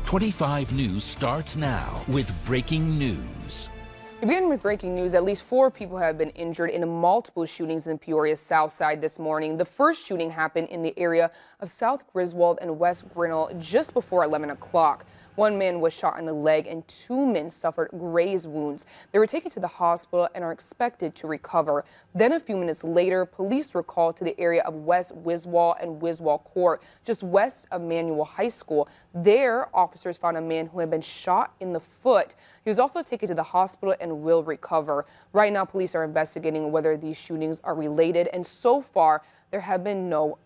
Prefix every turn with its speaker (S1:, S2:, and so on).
S1: 25 News starts now with breaking news.
S2: We begin with breaking news. At least 4 people have been injured in multiple shootings in Peoria's south side this morning. The first shooting happened in the area of South Griswold and West Grinnell just before 11 o'clock. One man was shot in the leg and 2 men suffered graze wounds. They were taken to the hospital and are expected to recover. Then a few minutes later, police were called to the area of West Wiswall and Wiswall Court, just west of Manual High School. There, officers found a man who had been shot in the foot. He was also taken to the hospital and will recover. Right now, police are investigating whether these shootings are related, and so far, there have been no